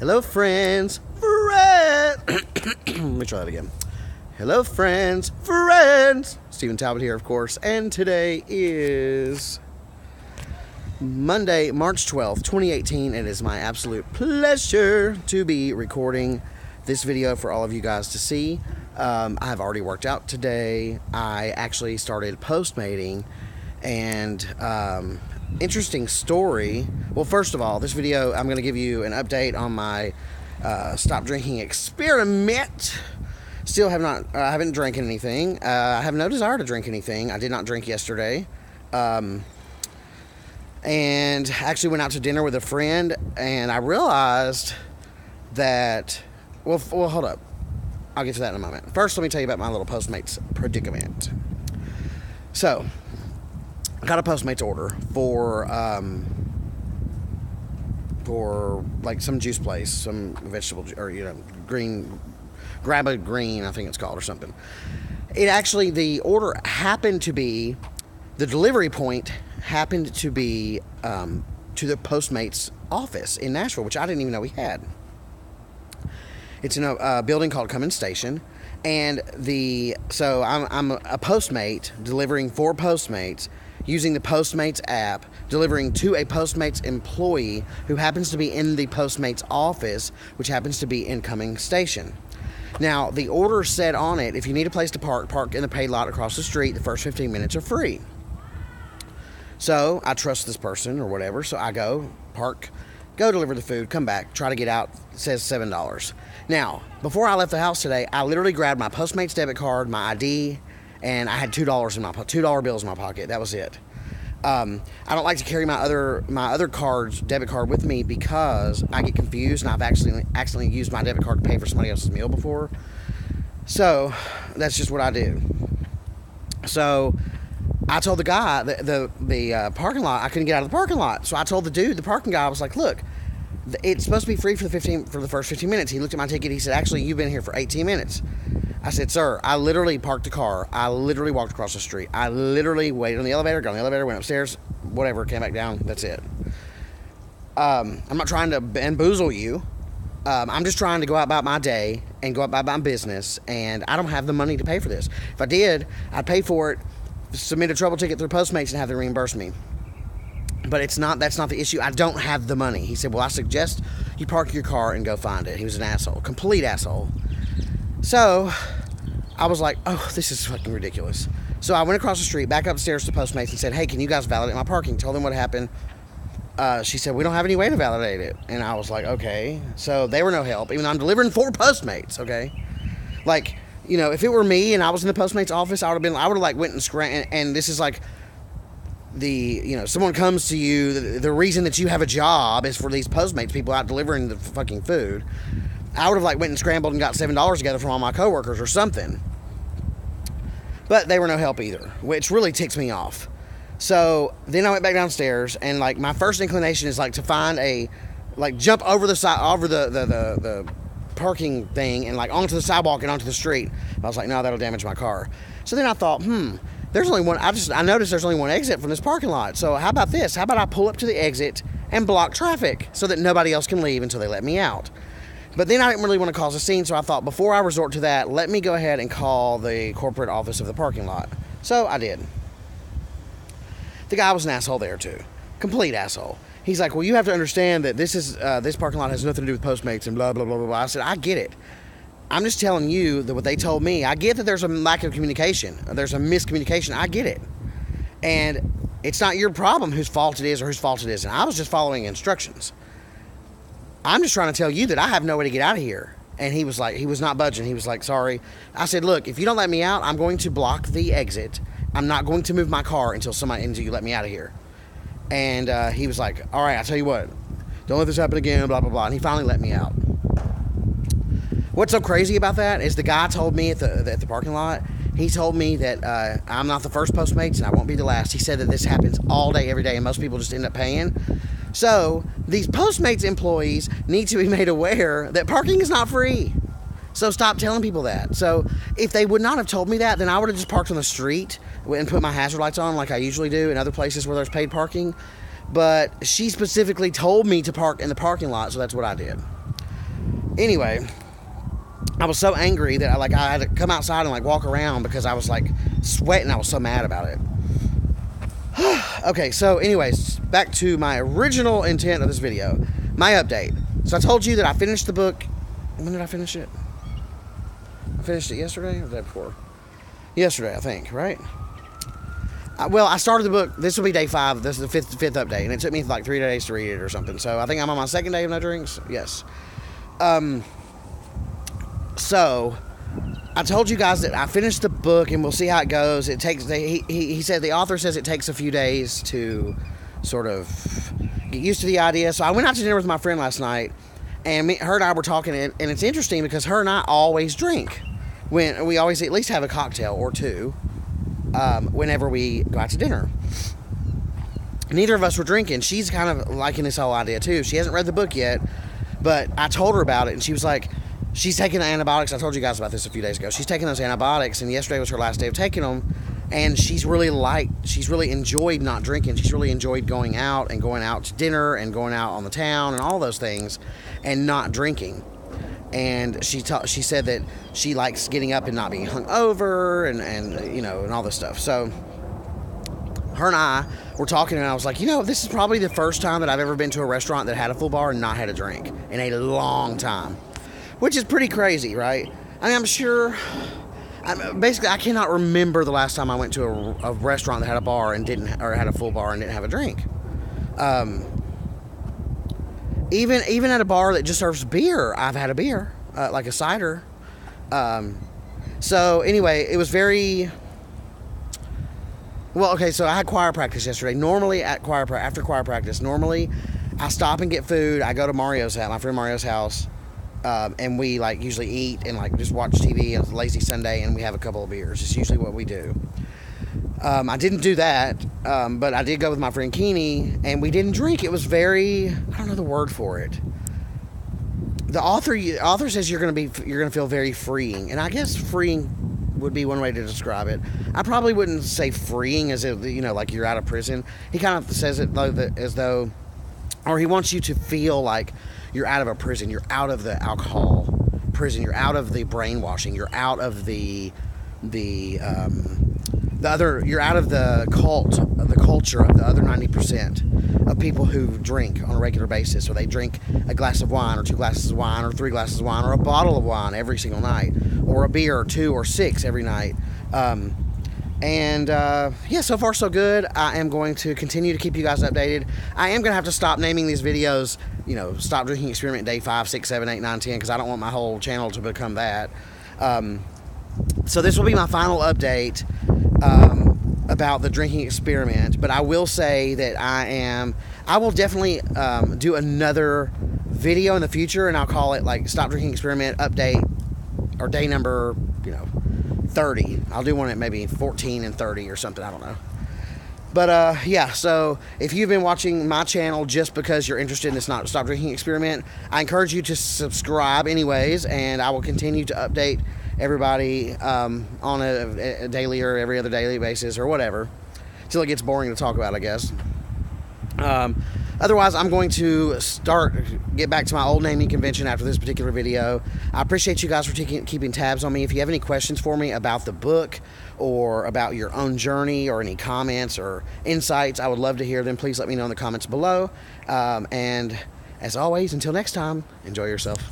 Hello, friends. Let me try that again. Hello, friends. Stephen Talbot here, of course. And today is Monday, March 12th, 2018. It is my absolute pleasure to be recording this video for all of you guys to see. I have already worked out today. I actually started Postmating, and interesting story. Well, first of all, this video, I'm going to give you an update on my stop drinking experiment. Still have not, I haven't drinking anything. I have no desire to drink anything. I did not drink yesterday. And actually went out to dinner with a friend, and I realized that, well, hold up. I'll get to that in a moment. First, let me tell you about my little Postmates predicament. So, I got a Postmates order for like some juice place, some vegetable, or green, Grab a Green, I think it's called, or something. It actually, the order happened to be, the delivery point happened to be to the Postmates office in Nashville, which I didn't even know we had. It's in a building called Cummins Station, and so I'm a Postmate delivering for Postmates using the Postmates app, delivering to a Postmates employee who happens to be in the Postmates office, which happens to be in Cummins Station. Now, the order said on it, if you need a place to park in the paid lot across the street. The first 15 minutes are free. So I trust this person or whatever, so I go park, go deliver the food, come back, try to get out. It says $7. Now, before I left the house today, I literally grabbed my Postmates debit card, my ID, and I had $2 in my $2 bills in my pocket. That was it. I don't like to carry my other cards, debit card, with me because I get confused, and I've actually accidentally used my debit card to pay for somebody else's meal before. So that's just what I do. So I told the guy, the parking lot, I couldn't get out of the parking lot. So I told the parking guy, I was like, look, it's supposed to be free for the first 15 minutes. He looked at my ticket. He said, actually, you've been here for 18 minutes. I said, sir, I literally parked the car. I literally walked across the street. I literally waited on the elevator, got on the elevator, went upstairs, whatever, came back down. That's it. I'm not trying to bamboozle you. I'm just trying to go out about my day and go out about my business, and I don't have the money to pay for this. If I did, I'd pay for it, submit a trouble ticket through Postmates, and have them reimburse me. But that's not the issue. I don't have the money. He said, well, I suggest you park your car and go find it. He was an asshole, complete asshole. So I was like, oh, this is fucking ridiculous. So I went across the street, back upstairs to Postmates, and said, hey, can you guys validate my parking? Told them what happened. She said, we don't have any way to validate it. And I was like, okay. So they were no help, even though I'm delivering for Postmates, okay? Like, if it were me and I was in the Postmates office, I would have like went and this is like someone comes to you, the reason that you have a job is for these Postmates people out delivering the fucking food. I would have like went and scrambled and got $7 together from all my coworkers or something. But they were no help either, which really ticks me off. So then I went back downstairs, and like my first inclination is like to find jump over the side, over the parking thing, and like onto the sidewalk and onto the street. I was like, no, that'll damage my car. So then I thought, there's only one. I noticed there's only one exit from this parking lot. So how about this? How about I pull up to the exit and block traffic so that nobody else can leave until they let me out? But then I didn't really want to cause a scene, so I thought before I resort to that, let me go ahead and call the corporate office of the parking lot. So I did. The guy was an asshole there too. Complete asshole. He's like, well, you have to understand that this parking lot has nothing to do with Postmates and blah, blah, blah, blah, blah. I said, I get it. I'm just telling you that what they told me. I get that there's a lack of communication. There's a miscommunication. I get it. And it's not your problem whose fault it is or whose fault it isn't. I was just following instructions. I'm just trying to tell you that I have no way to get out of here. And he was not budging. He was like, sorry. I said, look, if you don't let me out, I'm going to block the exit. I'm not going to move my car until you let me out of here. And he was like, all right, I'll tell you what. Don't let this happen again, blah, blah, blah. And he finally let me out. What's so crazy about that is the guy told me at the parking lot, he told me that I'm not the first Postmates and I won't be the last. He said that this happens all day, every day, and most people just end up paying. So these Postmates employees need to be made aware that parking is not free. So stop telling people that. So if they would not have told me that, then I would have just parked on the street and put my hazard lights on like I usually do in other places where there's paid parking. But she specifically told me to park in the parking lot, so that's what I did. Anyway, I was so angry that I had to come outside and like walk around because I was like sweating. I was so mad about it. Okay, so anyways, back to my original intent of this video, my update. So I told you that I finished the book. When did I finish it? I finished it yesterday or the day before? Yesterday, I think, right? Well, I started the book. This will be day 5. This is the fifth update, and it took me like 3 days to read it or something. So I think I'm on my 2nd day of no drinks. Yes. So I told you guys that I finished the book, and we'll see how it goes. It takes. He said the author says it takes a few days to sort of get used to the idea. So I went out to dinner with my friend last night, and her and I were talking, and it's interesting because her and I always drink. When we always at least have a cocktail or two whenever we go out to dinner. Neither of us were drinking. She's kind of liking this whole idea too. She hasn't read the book yet, but I told her about it, and she was like, she's taking the antibiotics. I told you guys about this a few days ago. She's taking those antibiotics, and yesterday was her last day of taking them, and she's really enjoyed not drinking. She's really enjoyed going out to dinner and going out on the town and all those things and not drinking. And she said that she likes getting up and not being hungover and you know, and all this stuff. So her and I were talking, and I was like, you know, this is probably the first time that I've ever been to a restaurant that had a full bar and not had a drink in a long time, which is pretty crazy, right? I mean, I'm sure. Basically, I cannot remember the last time I went to a restaurant that had a bar and had a full bar and didn't have a drink. Even at a bar that just serves beer, I've had a beer, like a cider. So anyway, it was very... Well, okay, so I had choir practice yesterday. Normally after choir practice, normally I stop and get food. I go to Mario's house, my friend Mario's house, and we like usually eat and like just watch TV. It's a lazy Sunday, and we have a couple of beers. It's usually what we do. I didn't do that, but I did go with my friend Keeney, and we didn't drink. It was very, I don't know the word for it. The author says you're gonna feel very freeing, and I guess freeing would be one way to describe it. I probably wouldn't say freeing as if, you know, like you're out of prison. He kind of says it as though, or he wants you to feel like you're out of a prison. You're out of the alcohol prison. You're out of the brainwashing. You're out of the you're out of the culture of the other 90% of people who drink on a regular basis, or they drink a glass of wine or 2 glasses of wine or 3 glasses of wine or a bottle of wine every single night, or a beer or 2 or 6 every night. Yeah, so far so good. I am going to continue to keep you guys updated. I am going to have to stop naming these videos, you know, Stop Drinking Experiment Day 5, 6, 7, 8, 9, 10, because I don't want my whole channel to become that. So this will be my final update about the drinking experiment, but I will say that I will definitely do another video in the future, and I'll call it like Stop Drinking Experiment Update, or day number, 30. I'll do one at maybe 14 and 30 or something, I don't know. But yeah, so if you've been watching my channel just because you're interested in this Stop Drinking Experiment, I encourage you to subscribe anyways, and I will continue to update everybody on a daily or every other daily basis or whatever, till it gets boring to talk about, I guess. Otherwise, I'm going to get back to my old naming convention after this particular video. I appreciate you guys for keeping tabs on me. If you have any questions for me about the book or about your own journey, or any comments or insights, I would love to hear them. Please let me know in the comments below. And as always, until next time, enjoy yourself.